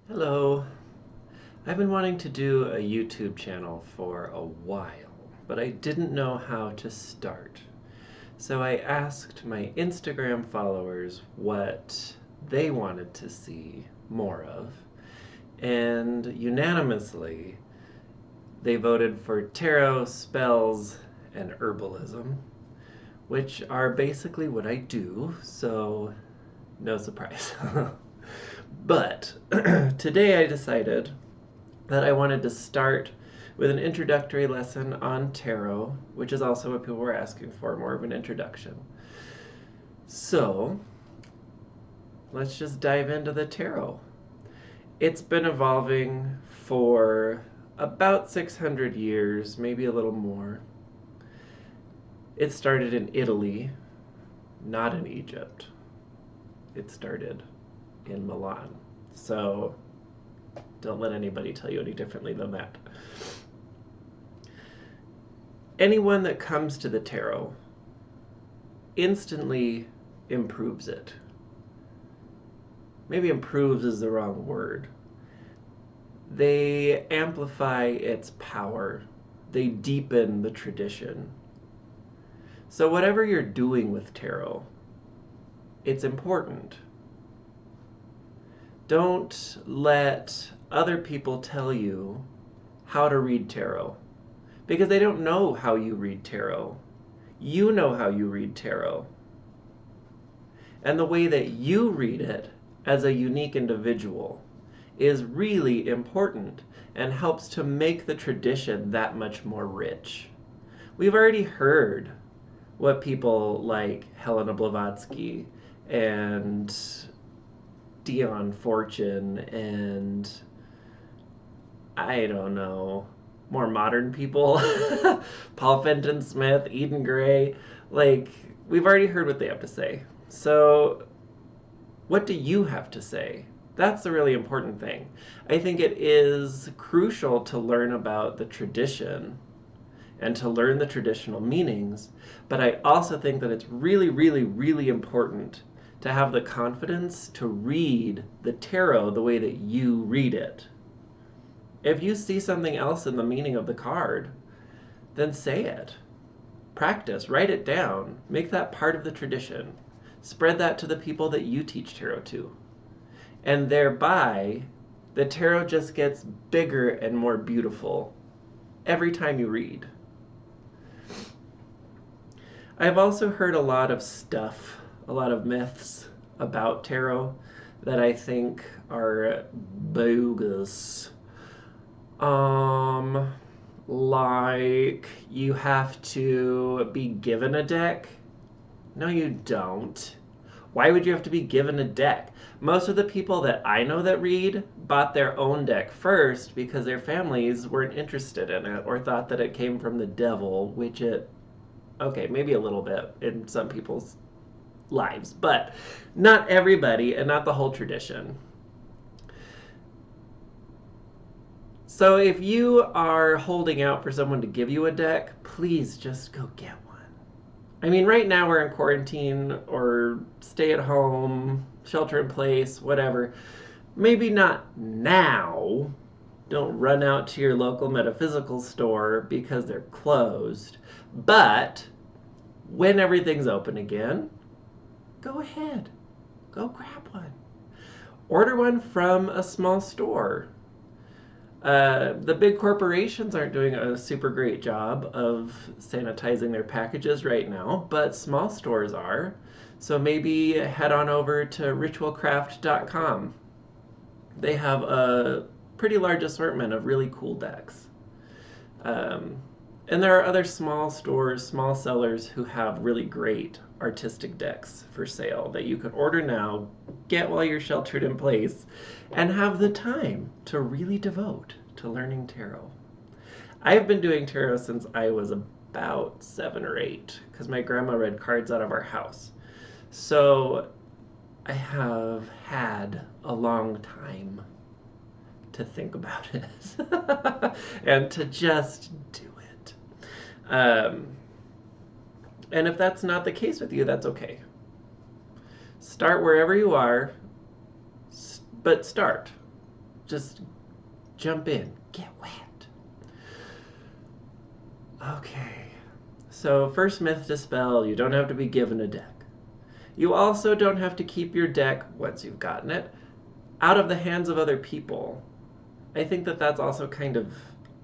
Hello. I've been wanting to do a YouTube channel for a while, but I didn't know how to start. So I asked my Instagram followers what they wanted to see more of, and unanimously they voted for tarot, spells, and herbalism, which are basically what I do, so no surprise. But today I decided that I wanted to start with an introductory lesson on tarot, which is also what people were asking for, more of an introduction. So let's just dive into the tarot. It's been evolving for about 600 years, maybe a little more. It started in Italy, not in Egypt. It started in Milan. So don't let anybody tell you any differently than that. Anyone that comes to the tarot instantly improves it. Maybe improves is the wrong word. They amplify its power. They deepen the tradition. So whatever you're doing with tarot, it's important. Don't let other people tell you how to read tarot, because they don't know how you read tarot. You know how you read tarot. And the way that you read it as a unique individual is really important and helps to make the tradition that much more rich. We've already heard what people like Helena Blavatsky and Dion Fortune and I don't know, more modern people, Paul Fenton Smith, Eden Gray, like we've already heard what they have to say. So what do you have to say? That's the really important thing. I think it is crucial to learn about the tradition and to learn the traditional meanings, but I also think that it's really, really, really important to have the confidence to read the tarot the way that you read it. If you see something else in the meaning of the card, then say it. Practice, write it down, make that part of the tradition. Spread that to the people that you teach tarot to. And thereby, the tarot just gets bigger and more beautiful every time you read. I've also heard a lot of stuff, a lot of myths about tarot that I think are bogus. Like you have to be given a deck? No, you don't. Why would you have to be given a deck? Most of the people that I know that read bought their own deck first because their families weren't interested in it or thought that it came from the devil, which it, okay, maybe a little bit in some people's lives, but not everybody and not the whole tradition. So if you are holding out for someone to give you a deck, please just go get one. I mean, right now we're in quarantine or stay at home, shelter in place, whatever. Maybe not now. Don't run out to your local metaphysical store because they're closed. But when everything's open again, go ahead. Go grab one. Order one from a small store. The big corporations aren't doing a super great job of sanitizing their packages right now, but small stores are. So maybe head on over to ritualcraft.com. They have a pretty large assortment of really cool decks. And there are other small stores, small sellers who have really great artistic decks for sale that you can order now, get while you're sheltered in place, and have the time to really devote to learning tarot. I've been doing tarot since I was about 7 or 8 because my grandma read cards out of our house. So I have had a long time to think about it and to just do it. And if that's not the case with you, that's okay. Start wherever you are, but start. Just jump in. Get wet. Okay. So first myth dispelled, you don't have to be given a deck. You also don't have to keep your deck, once you've gotten it, out of the hands of other people. I think that that's also kind of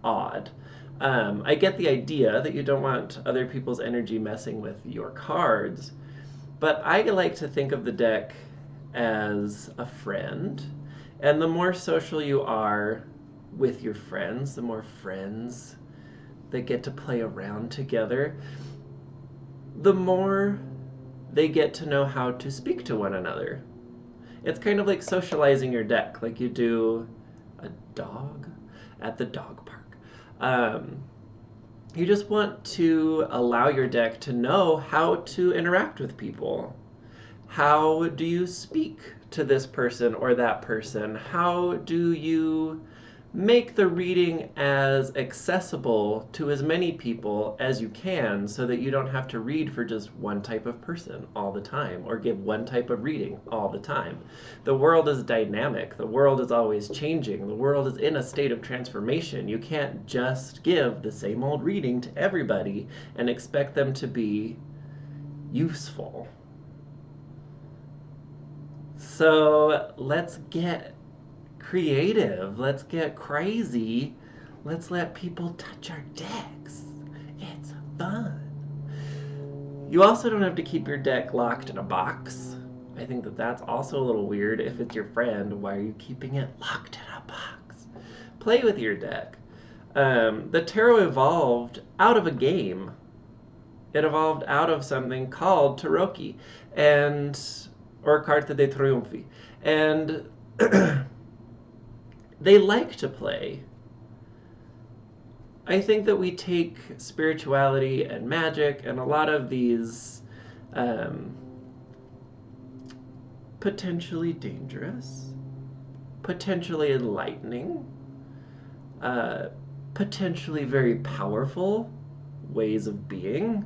odd. I get the idea that you don't want other people's energy messing with your cards, but I like to think of the deck as a friend, and the more social you are with your friends, the more friends that get to play around together, the more they get to know how to speak to one another. It's kind of like socializing your deck, like you do a dog at the dog park. You just want to allow your deck to know how to interact with people. How do you speak to this person or that person? How do you make the reading as accessible to as many people as you can so that you don't have to read for just one type of person all the time or give one type of reading all the time. The world is dynamic. The world is always changing. The world is in a state of transformation. You can't just give the same old reading to everybody and expect them to be useful. So let's get creative. Let's get crazy. Let's let people touch our decks. It's fun. You also don't have to keep your deck locked in a box. I think that that's also a little weird. If it's your friend, why are you keeping it locked in a box? Play with your deck. The tarot evolved out of a game. It evolved out of something called Taroki, or Carta de Triunfi. And they like to play. I think that we take spirituality and magic and a lot of these potentially dangerous, potentially enlightening, potentially very powerful ways of being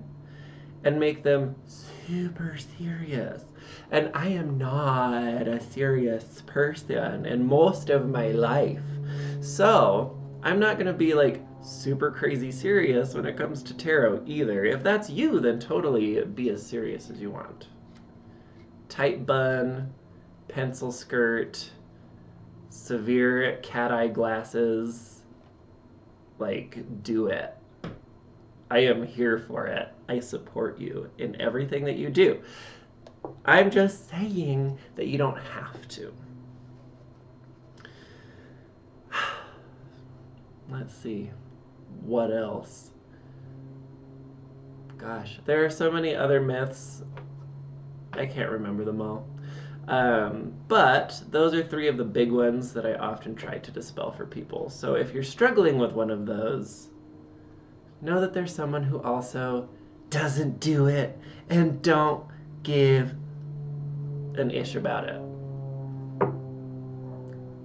and make them super serious. And I am not a serious person in most of my life. So I'm not going to be like super crazy serious when it comes to tarot either. If that's you, then totally be as serious as you want. Tight bun, pencil skirt, severe cat eye glasses. Like, do it. I am here for it. I support you in everything that you do. I'm just saying that you don't have to. Let's see. What else? Gosh, there are so many other myths. I can't remember them all. But those are 3 of the big ones that I often try to dispel for people. So if you're struggling with one of those, know that there's someone who also doesn't do it and don't give an ish about it.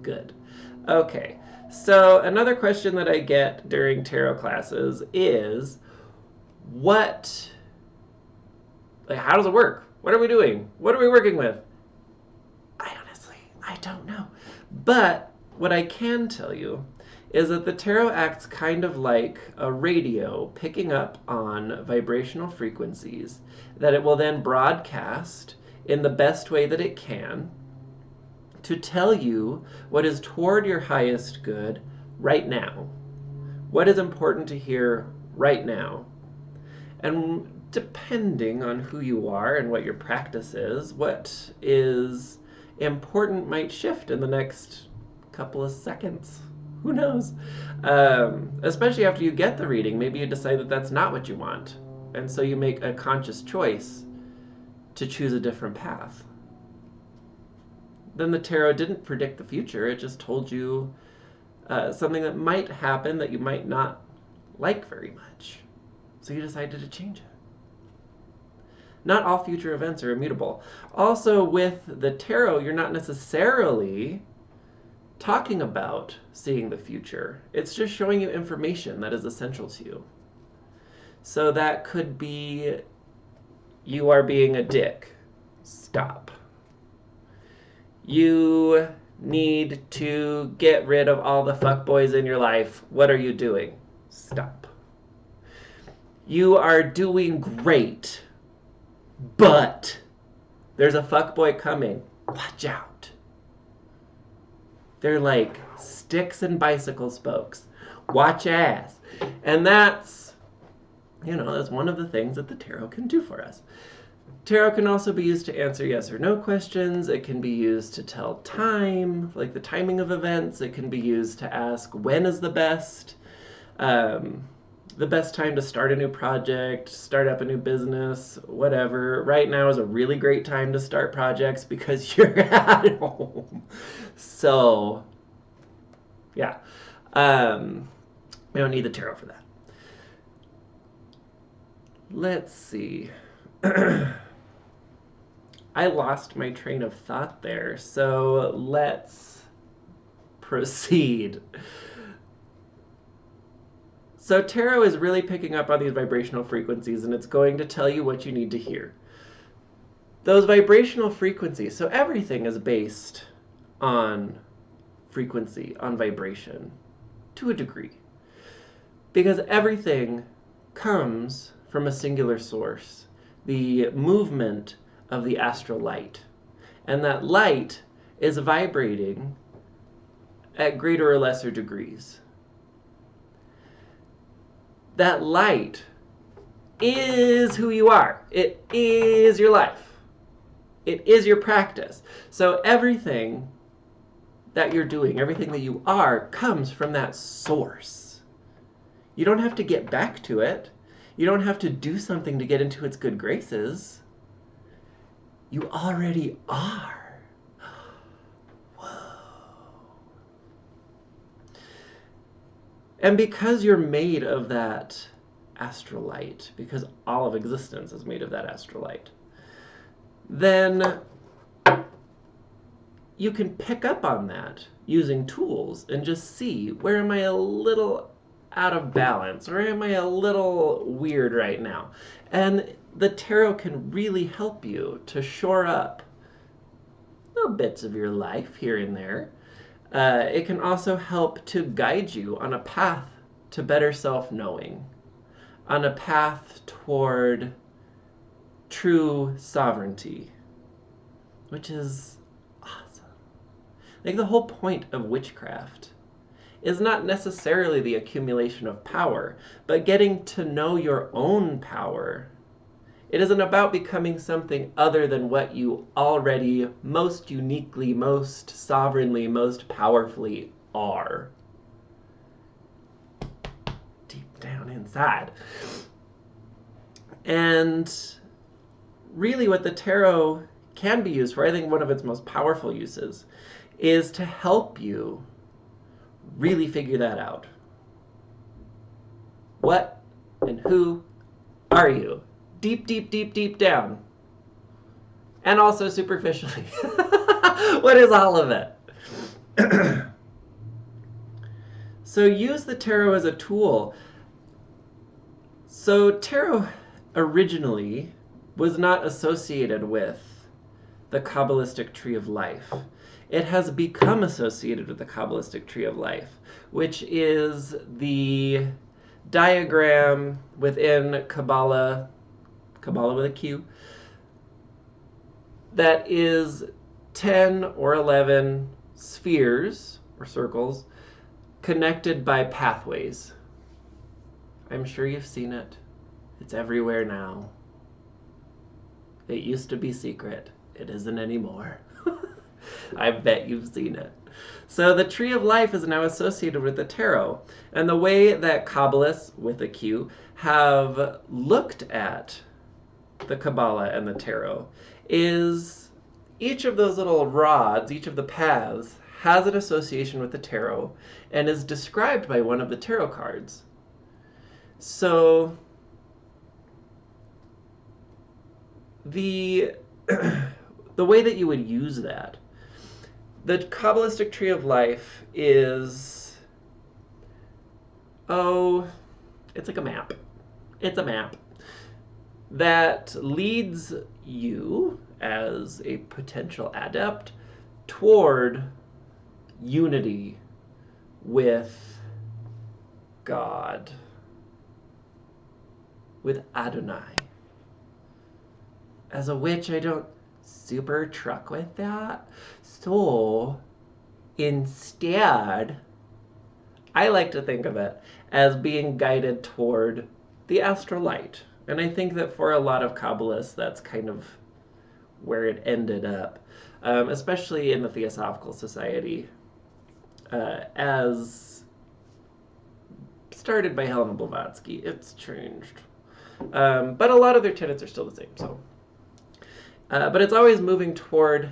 Good. Okay, so another question that I get during tarot classes is, how does it work? What are we doing? What are we working with? I don't know. But what I can tell you is that the tarot acts kind of like a radio picking up on vibrational frequencies that it will then broadcast in the best way that it can to tell you what is toward your highest good right now. What is important to hear right now. And depending on who you are and what your practice is, what is important might shift in the next couple of seconds. Who knows? Especially after you get the reading, maybe you decide that that's not what you want. And so you make a conscious choice to choose a different path. Then the tarot didn't predict the future. It just told you something that might happen that you might not like very much. So you decided to change it. Not all future events are immutable. Also, with the tarot, you're not necessarily talking about seeing the future. It's just showing you information that is essential to you. So that could be, you are being a dick. Stop. You need to get rid of all the fuckboys in your life. What are you doing? Stop. You are doing great, but there's a fuckboy coming. Watch out. They're like sticks and bicycle spokes. Watch ass. And that's one of the things that the tarot can do for us. Tarot can also be used to answer yes or no questions. It can be used to tell time, like the timing of events. It can be used to ask when is the best time to start a new project, start up a new business, whatever. Right now is a really great time to start projects because you're at home. So, yeah. We don't need the tarot for that. Let's see. I lost my train of thought there, so let's proceed. So tarot is really picking up on these vibrational frequencies, and it's going to tell you what you need to hear. Those vibrational frequencies, so everything is based on frequency, on vibration, to a degree. Because everything comes from a singular source, the movement of the astral light. And that light is vibrating at greater or lesser degrees. That light is who you are. It is your life. It is your practice. So everything that you're doing, everything that you are, comes from that source. You don't have to get back to it. You don't have to do something to get into its good graces. You already are. Whoa. And because you're made of that astral light, because all of existence is made of that astral light, then you can pick up on that using tools and just see, where am I a little out of balance, or am I a little weird right now? And the tarot can really help you to shore up little bits of your life here and there. It can also help to guide you on a path to better self-knowing, on a path toward true sovereignty, which is awesome. Like, the whole point of witchcraft is not necessarily the accumulation of power, but getting to know your own power. It isn't about becoming something other than what you already most uniquely, most sovereignly, most powerfully are. Deep down inside. And really what the tarot can be used for, I think one of its most powerful uses, is to help you really figure that out. What and who are you? Deep, deep, deep, deep down. And also superficially. What is all of it? So use the tarot as a tool. So tarot originally was not associated with the Kabbalistic tree of life. It has become associated with the Kabbalistic tree of life, which is the diagram within Kabbalah with a Q, that is 10 or 11 spheres or circles connected by pathways. I'm sure you've seen it. It's everywhere now. It used to be secret. It isn't anymore. I bet you've seen it. So the tree of life is now associated with the tarot. And the way that Kabbalists, with a Q, have looked at the Kabbalah and the tarot is each of those little rods, each of the paths, has an association with the tarot and is described by one of the tarot cards. So the way that you would use that, the Kabbalistic tree of life is, it's like a map. It's a map that leads you as a potential adept toward unity with God, with Adonai. As a witch, I don't super truck with that. So instead, I like to think of it as being guided toward the astral light. And I think that for a lot of Kabbalists, that's kind of where it ended up, especially in the Theosophical Society, as started by Helena Blavatsky. It's changed. But a lot of their tenets are still the same. So, but it's always moving toward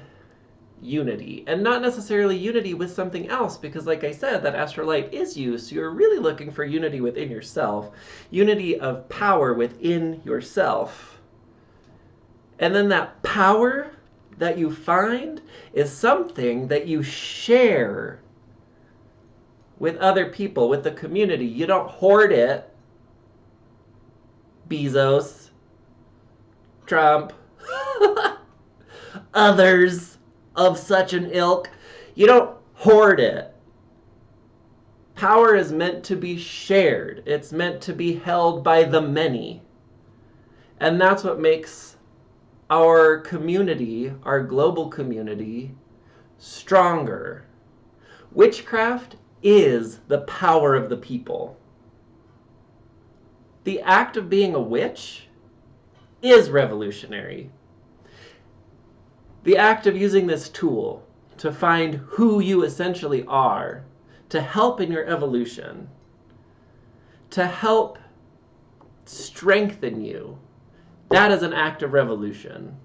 unity, and not necessarily unity with something else, because like I said, that astral light is you, so you're really looking for unity within yourself, unity of power within yourself. And then that power that you find is something that you share with other people, with the community. You don't hoard it. Bezos, Trump, others of such an ilk. You don't hoard it. Power is meant to be shared. It's meant to be held by the many. And that's what makes our community, our global community, stronger. Witchcraft is the power of the people. The act of being a witch is revolutionary. The act of using this tool to find who you essentially are, to help in your evolution, to help strengthen you, that is an act of revolution.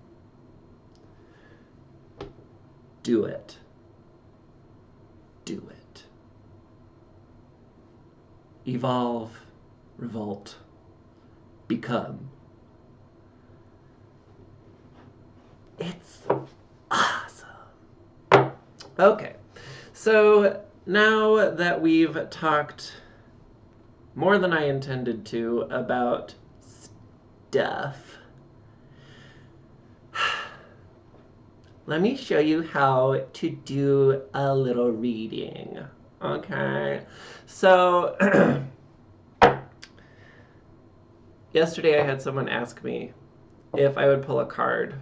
Do it. Do it. Evolve, revolt, become. It's awesome. Okay, so now that we've talked more than I intended to about stuff, let me show you how to do a little reading. Okay, so yesterday I had someone ask me if I would pull a card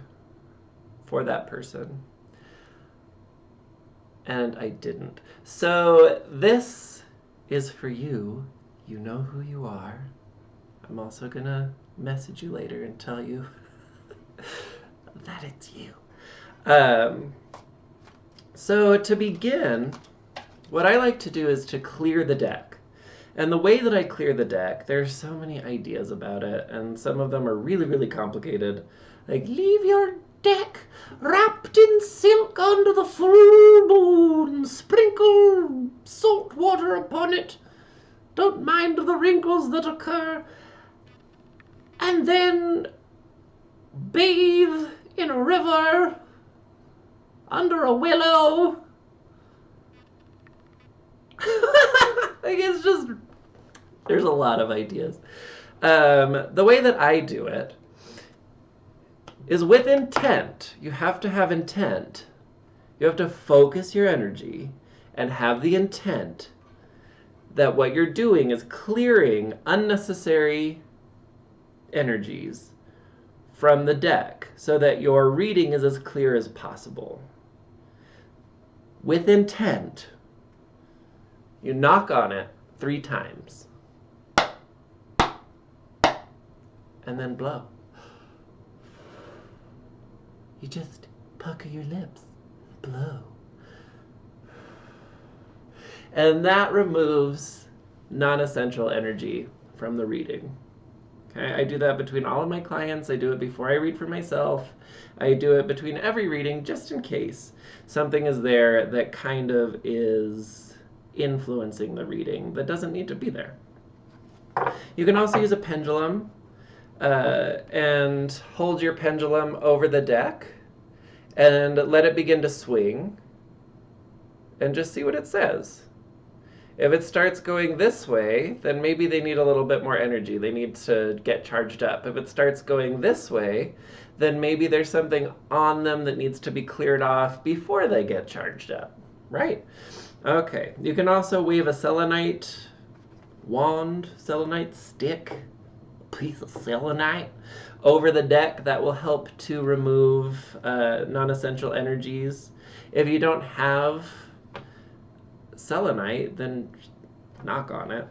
for that person, and I didn't. So this is for you. You know who you are. I'm also gonna message you later and tell you that it's you. So to begin, what I like to do is to clear the deck. And the way that I clear the deck, there's so many ideas about it, and some of them are really, really complicated. Like, leave your deck wrapped in silk under the full moon, sprinkle salt water upon it, don't mind the wrinkles that occur, and then bathe in a river under a willow. Like, it's just, there's a lot of ideas. The way that I do it is with intent. You have to have intent. You have to focus your energy and have the intent that what you're doing is clearing unnecessary energies from the deck so that your reading is as clear as possible. With intent, you knock on it 3 times and then blow. You just pucker your lips, blow. And that removes non-essential energy from the reading. Okay, I do that between all of my clients. I do it before I read for myself. I do it between every reading, just in case something is there that kind of is influencing the reading that doesn't need to be there. You can also use a pendulum and hold your pendulum over the deck and let it begin to swing and just see what it says. If it starts going this way, then maybe they need a little bit more energy. They need to get charged up. If it starts going this way, then maybe there's something on them that needs to be cleared off before they get charged up, right? Okay, you can also wave a selenite wand, selenite stick, a piece of selenite over the deck. That will help to remove non-essential energies. If you don't have selenite, then knock on it.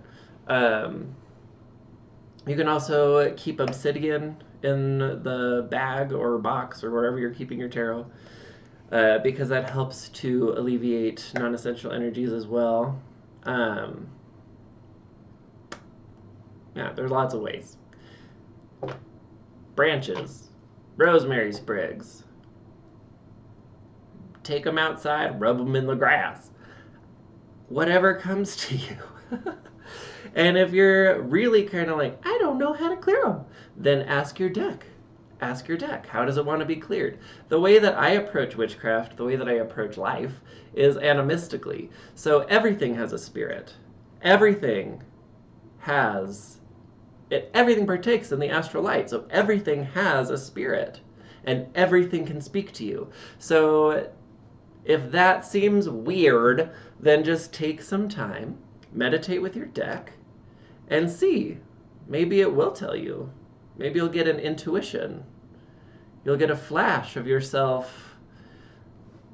You can also keep obsidian in the bag or box or wherever you're keeping your tarot, because that helps to alleviate non-essential energies as well. Yeah, there's lots of ways. Branches, rosemary sprigs. Take them outside, rub them in the grass. Whatever comes to you. And if you're really kind of like, I don't know how to clear them, then ask your deck. Ask your deck, how does it want to be cleared? The way that I approach witchcraft, the way that I approach life, is animistically. So everything has a spirit. Everything has everything partakes in the astral light, so everything has a spirit, and everything can speak to you. So if that seems weird, then just take some time, meditate with your deck, and see. Maybe it will tell you. Maybe you'll get an intuition. You'll get a flash of yourself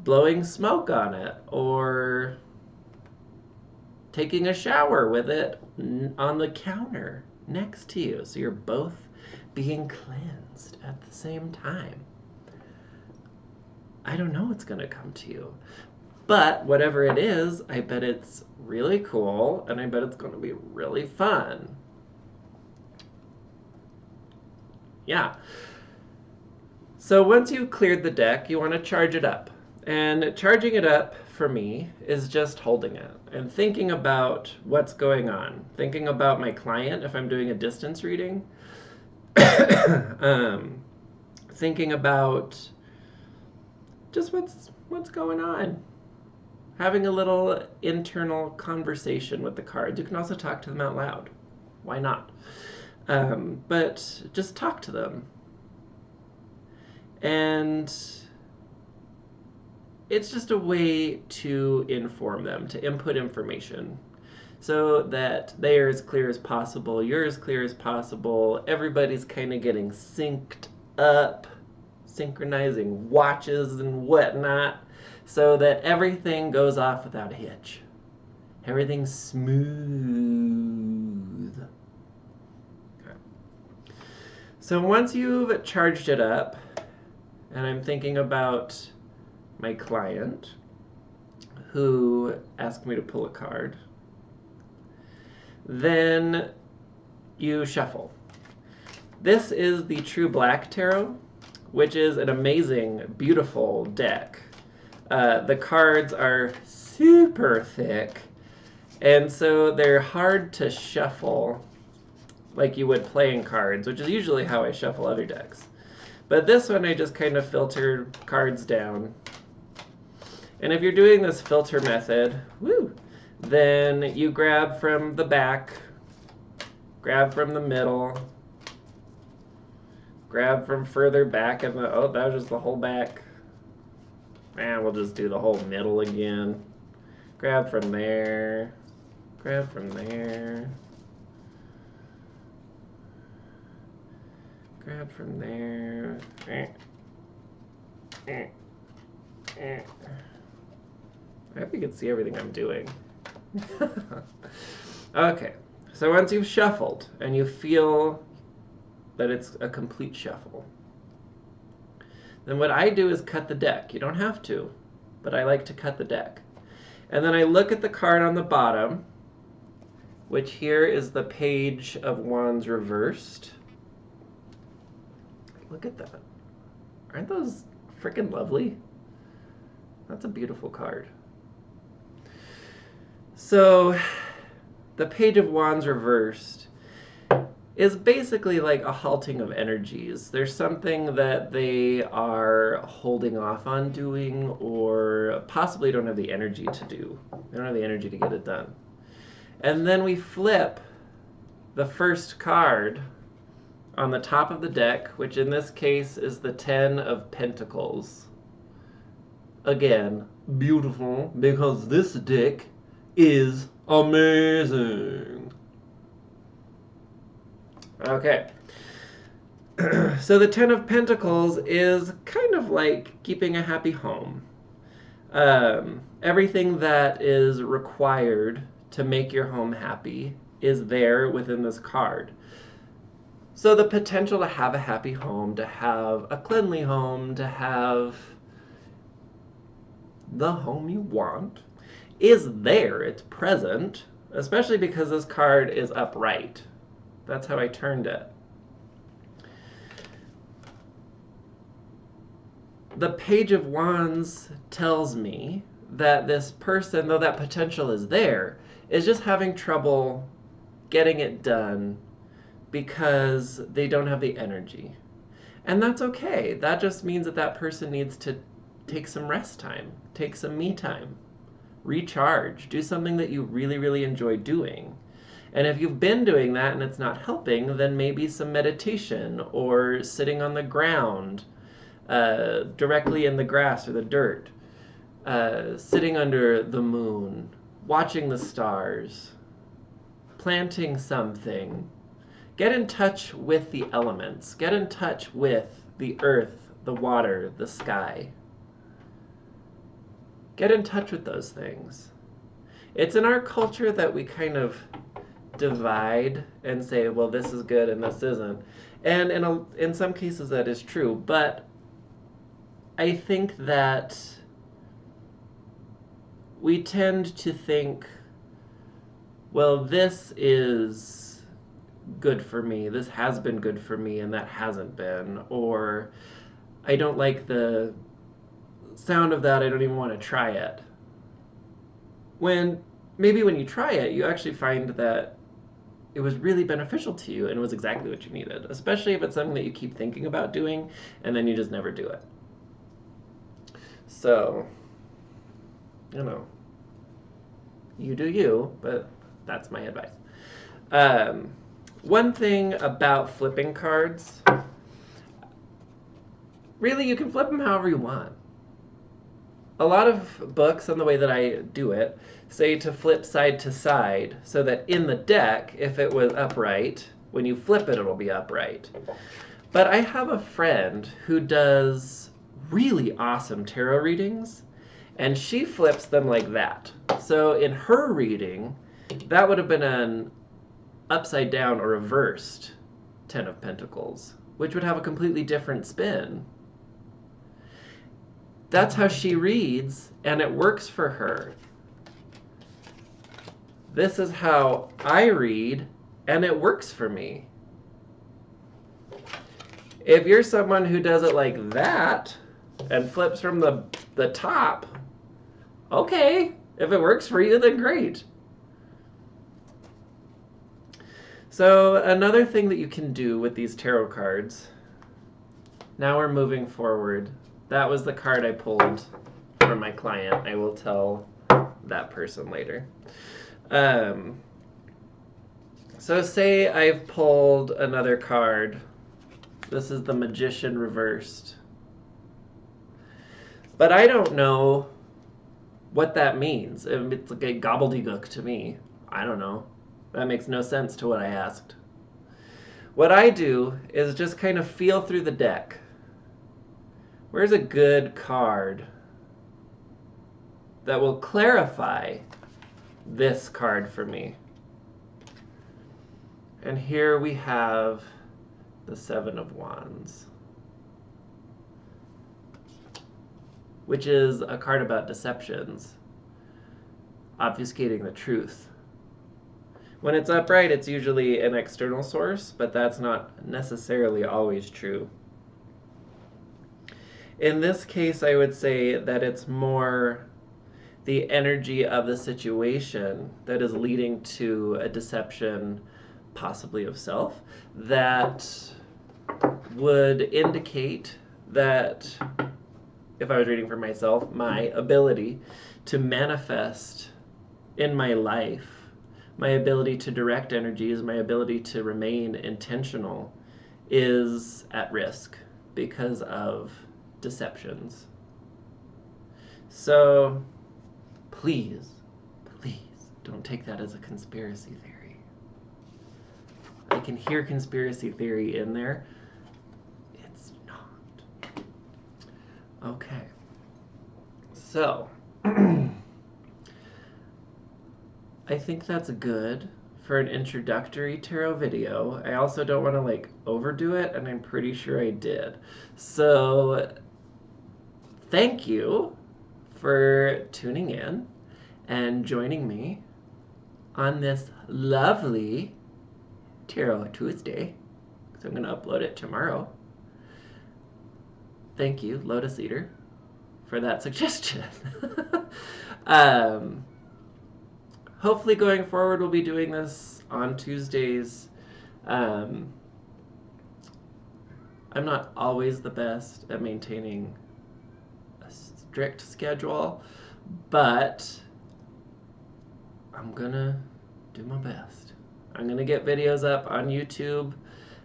blowing smoke on it, or taking a shower with it on the counter next to you, so you're both being cleansed at the same time. I don't know what's going to come to you, but whatever it is, I bet it's really cool, and I bet it's going to be really fun. Yeah. So once you've cleared the deck, you want to charge it up. And charging it up, for me, is just holding it and thinking about what's going on. Thinking about my client if I'm doing a distance reading. Thinking about just what's going on. Having a little internal conversation with the cards. You can also talk to them out loud. Why not? But just talk to them. And it's just a way to inform them, to input information, so that they're as clear as possible, you're as clear as possible, everybody's kind of getting synced up, synchronizing watches and whatnot, so that everything goes off without a hitch. Everything's smooth. Okay. So once you've charged it up, and I'm thinking about my client who asked me to pull a card, then you shuffle. This is the True Black Tarot, which is an amazing, beautiful deck. The cards are super thick, and so they're hard to shuffle like you would playing cards, which is usually how I shuffle other decks. But this one I just kind of filter cards down. And if you're doing this filter method, then you grab from the back, grab from the middle, grab from further back, and that was just the whole back. And we'll just do the whole middle again. Grab from there, grab from there, grab from there. I hope you can see everything I'm doing. Okay, so once you've shuffled and you feel that it's a complete shuffle, then what I do is cut the deck. You don't have to, but I like to cut the deck. And then I look at the card on the bottom, which here is the Page of Wands reversed. Look at that. Aren't those freaking lovely? That's a beautiful card. So the Page of Wands reversed is basically like a halting of energies. There's something that they are holding off on doing, or possibly don't have the energy to do. They don't have the energy to get it done. And then we flip the first card on the top of the deck, which in this case is the 10 of Pentacles. Again, beautiful, because this deck is amazing. Okay. So the Ten of Pentacles is kind of like keeping a happy home. Everything that is required to make your home happy is there within this card. So the potential to have a happy home, to have a cleanly home, to have the home you want is there. It's present, especially because this card is upright. That's how I turned it. The Page of Wands tells me that this person, though that potential is there, is just having trouble getting it done because they don't have the energy. And that's okay. That just means that that person needs to take some rest time, take some me time, recharge, do something that you really, really enjoy doing. And if you've been doing that and it's not helping, then maybe some meditation or sitting on the ground, directly in the grass or the dirt, sitting under the moon, watching the stars, planting something. Get in touch with the elements. Get in touch with the earth, the water, the sky. Get in touch with those things. It's in our culture that we kind of divide and say, well, this is good and this isn't. And in some cases that is true, but I think that we tend to think, well, this is good for me, this has been good for me, and that hasn't been, or I don't like the sound of that, I don't even want to try it. When maybe when you try it, you actually find that it was really beneficial to you and it was exactly what you needed, especially if it's something that you keep thinking about doing and then you just never do it. So, you do you, but that's my advice. One thing about flipping cards, really you can flip them however you want. A lot of books, and the way that I do it, say to flip side to side so that in the deck, if it was upright, when you flip it, it'll be upright. But I have a friend who does really awesome tarot readings, and she flips them like that. So in her reading, that would have been an upside down or reversed Ten of Pentacles, which would have a completely different spin. That's how she reads, and it works for her. This is how I read, and it works for me. If you're someone who does it like that, and flips from the top, okay. If it works for you, then great. So another thing that you can do with these tarot cards, now we're moving forward. That was the card I pulled from my client. I will tell that person later. So say I've pulled another card. This is the Magician reversed. But I don't know what that means. It's like a gobbledygook to me. I don't know. That makes no sense to what I asked. What I do is just kind of feel through the deck. Where's a good card that will clarify this card for me? And here we have the Seven of Wands, which is a card about deceptions, obfuscating the truth. When it's upright, it's usually an external source, but that's not necessarily always true. In this case, I would say that it's more the energy of the situation that is leading to a deception, possibly of self, that would indicate that, if I was reading for myself, my ability to manifest in my life, my ability to direct energies, my ability to remain intentional is at risk because of deceptions. So please, please Don't take that as a conspiracy theory. I can hear conspiracy theory in there. It's not. Okay. So, I think that's good for an introductory tarot video. I also don't want to like overdo it, and I'm pretty sure I did. So, thank you for tuning in and joining me on this lovely Tarot Tuesday. So I'm going to upload it tomorrow. Thank you, Lotus Eater, for that suggestion. Hopefully going forward we'll be doing this on Tuesdays. I'm not always the best at maintaining a strict schedule, but I'm gonna do my best. I'm gonna get videos up on YouTube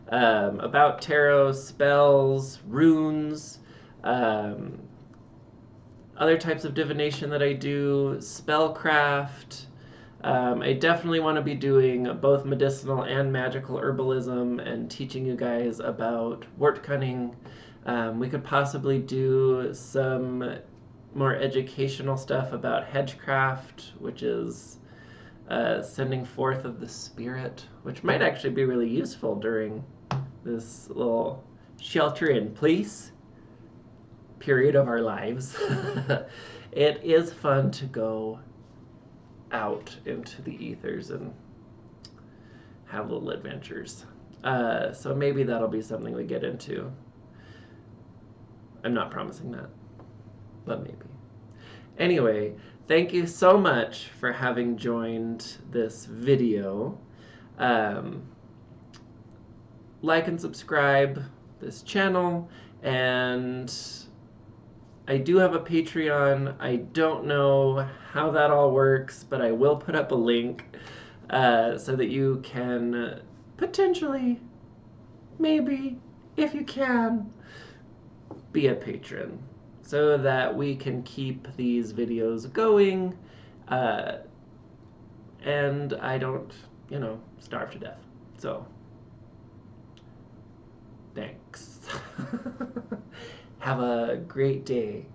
about tarot, spells, runes, other types of divination that I do, spellcraft. I definitely want to be doing both medicinal and magical herbalism and teaching you guys about wort cunning. We could possibly do some more educational stuff about hedgecraft, which is sending forth of the spirit, which might actually be really useful during this little shelter in place period of our lives. It is fun to go out into the ethers and have little adventures. So maybe that'll be something we get into. I'm not promising that, but maybe. Anyway, thank you so much for having joined this video. Like and subscribe this channel, and I do have a Patreon. I don't know how that all works, but I will put up a link so that you can potentially, maybe, if you can, be a patron so that we can keep these videos going and I don't, starve to death. So, thanks. Have a great day.